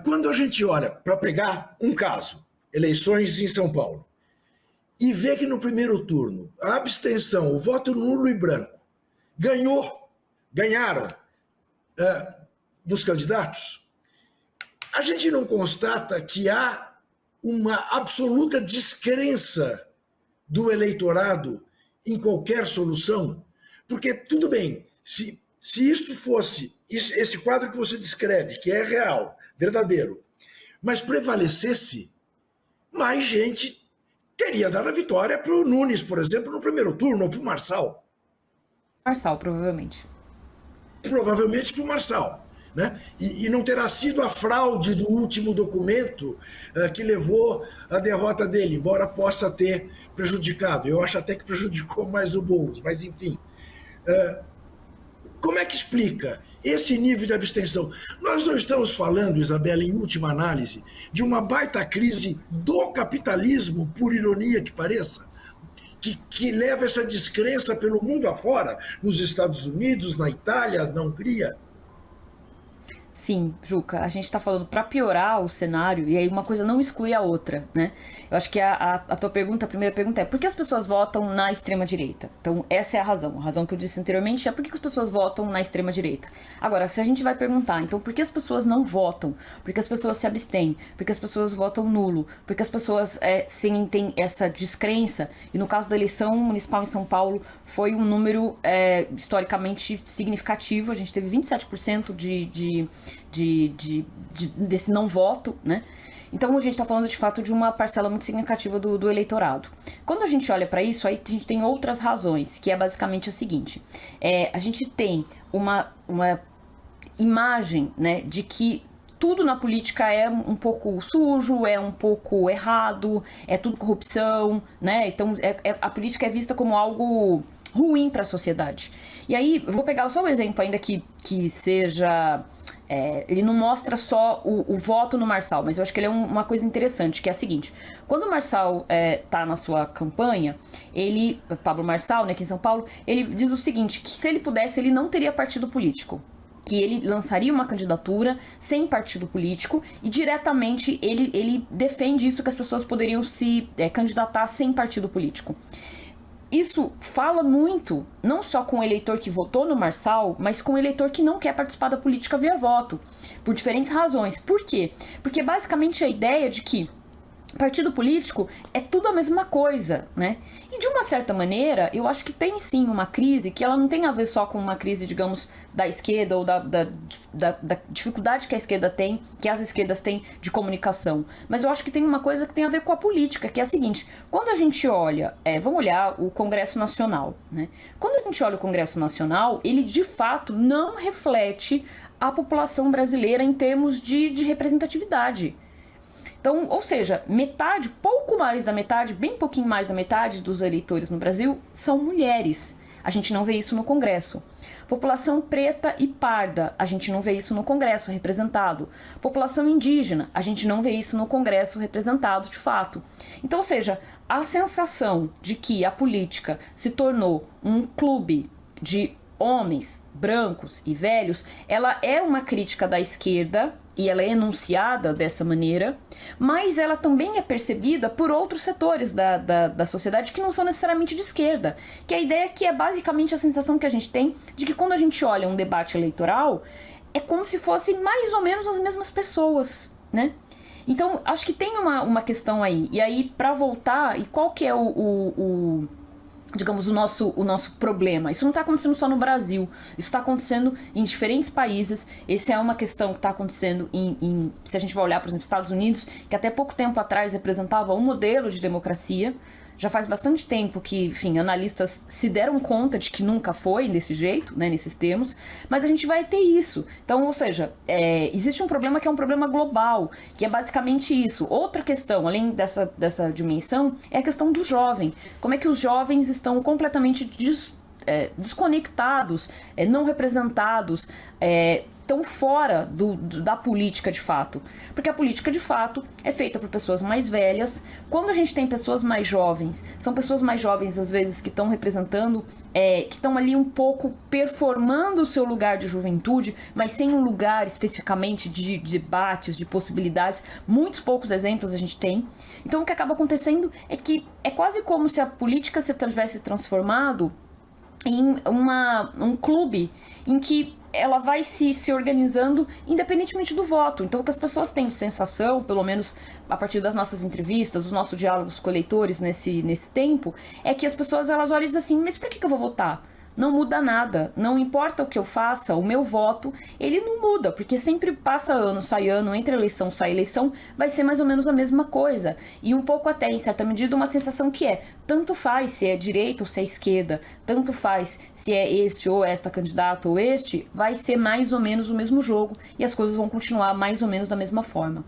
Quando a gente olha para pegar um caso, eleições em São Paulo, e vê que no primeiro turno a abstenção, o voto nulo e branco, ganharam dos candidatos, a gente não constata que há uma absoluta descrença do eleitorado em qualquer solução? Porque, tudo bem, se isto fosse, esse quadro que você descreve, que é real, verdadeiro, mas prevalecesse, mais gente teria dado a vitória para o Nunes, por exemplo, no primeiro turno, ou para o Marçal. Marçal, provavelmente. Provavelmente para o Marçal. Né? E não terá sido a fraude do último documento que levou à derrota dele, embora possa ter prejudicado. Eu acho até que prejudicou mais o Boulos, mas enfim. Como é que explica esse nível de abstenção? Nós não estamos falando, Isabela, em última análise, de uma baita crise do capitalismo, por ironia que pareça, que leva essa descrença pelo mundo afora, nos Estados Unidos, na Itália, na Hungria. Sim, Juca, a gente tá falando para piorar o cenário, e aí uma coisa não exclui a outra, né? Eu acho que a tua pergunta, a primeira pergunta é por que as pessoas votam na extrema-direita? Então, essa é a razão que eu disse anteriormente é por que as pessoas votam na extrema-direita. Agora, se a gente vai perguntar, então, por que as pessoas não votam? Por que as pessoas se abstêm? Por que as pessoas votam nulo? Por que as pessoas sentem essa descrença? E no caso da eleição municipal em São Paulo, foi um número historicamente significativo, a gente teve 27% desse não voto, né? Então a gente está falando de fato de uma parcela muito significativa do eleitorado. Quando a gente olha para isso, aí a gente tem outras razões, que é basicamente a seguinte: a gente tem uma imagem, né, de que tudo na política é um pouco sujo, é um pouco errado, é tudo corrupção, né? Então a política é vista como algo ruim para a sociedade. E aí, eu vou pegar só um exemplo ainda que seja... ele não mostra só o voto no Marçal, mas eu acho que ele é uma coisa interessante, que é a seguinte: quando o Marçal tá na sua campanha, Pablo Marçal, né, aqui em São Paulo, ele diz o seguinte, que se ele pudesse, ele não teria partido político, que ele lançaria uma candidatura sem partido político e diretamente ele defende isso, que as pessoas poderiam se candidatar sem partido político. Isso fala muito, não só com o eleitor que votou no Marçal, mas com o eleitor que não quer participar da política via voto, por diferentes razões. Por quê? Porque basicamente a ideia de que partido político é tudo a mesma coisa, né? E de uma certa maneira, eu acho que tem sim uma crise que ela não tem a ver só com uma crise, digamos, da esquerda ou da dificuldade que a esquerda tem, que as esquerdas têm de comunicação. Mas eu acho que tem uma coisa que tem a ver com a política, que é a seguinte: quando a gente olha, vamos olhar o Congresso Nacional, né? Quando a gente olha o Congresso Nacional, ele de fato não reflete a população brasileira em termos de representatividade. Então, ou seja, metade, pouco mais da metade, bem pouquinho mais da metade dos eleitores no Brasil são mulheres. A gente não vê isso no Congresso. População preta e parda, a gente não vê isso no Congresso representado. População indígena, a gente não vê isso no Congresso representado de fato. Então, ou seja, a sensação de que a política se tornou um clube de homens brancos e velhos, ela é uma crítica da esquerda, e ela é enunciada dessa maneira, mas ela também é percebida por outros setores da sociedade que não são necessariamente de esquerda, que a ideia que é basicamente a sensação que a gente tem de que quando a gente olha um debate eleitoral, é como se fossem mais ou menos as mesmas pessoas, né? Então, acho que tem uma questão aí. E aí, para voltar, e qual que é digamos, o nosso problema? Isso não está acontecendo só no Brasil, isso está acontecendo em diferentes países. Essa é uma questão que está acontecendo se a gente vai olhar, por exemplo, Estados Unidos, que até pouco tempo atrás representava um modelo de democracia. Já faz bastante tempo que, enfim, analistas se deram conta de que nunca foi desse jeito, né, nesses termos, mas a gente vai ter isso. Então, ou seja, existe um problema que é um problema global, que é basicamente isso. Outra questão, além dessa dimensão, é a questão do jovem. Como é que os jovens estão completamente desconectados, não representados, estão fora da política de fato. Porque a política de fato é feita por pessoas mais velhas. Quando a gente tem pessoas mais jovens, são pessoas mais jovens às vezes que estão representando, que estão ali um pouco performando o seu lugar de juventude, mas sem um lugar especificamente de debates, de possibilidades. Muitos poucos exemplos a gente tem. Então o que acaba acontecendo é que é quase como se a política se tivesse transformado em um clube em que ela vai se organizando independentemente do voto. Então o que as pessoas têm de sensação, pelo menos a partir das nossas entrevistas, dos nossos diálogos com eleitores nesse tempo, é que as pessoas elas olham e dizem assim, mas por que eu vou votar? Não muda nada, não importa o que eu faça, o meu voto, ele não muda, porque sempre passa ano, sai ano, entre eleição, sai eleição, vai ser mais ou menos a mesma coisa. E um pouco até, em certa medida, uma sensação que tanto faz se é direita ou se é esquerda, tanto faz se é este ou esta candidata ou este, vai ser mais ou menos o mesmo jogo e as coisas vão continuar mais ou menos da mesma forma.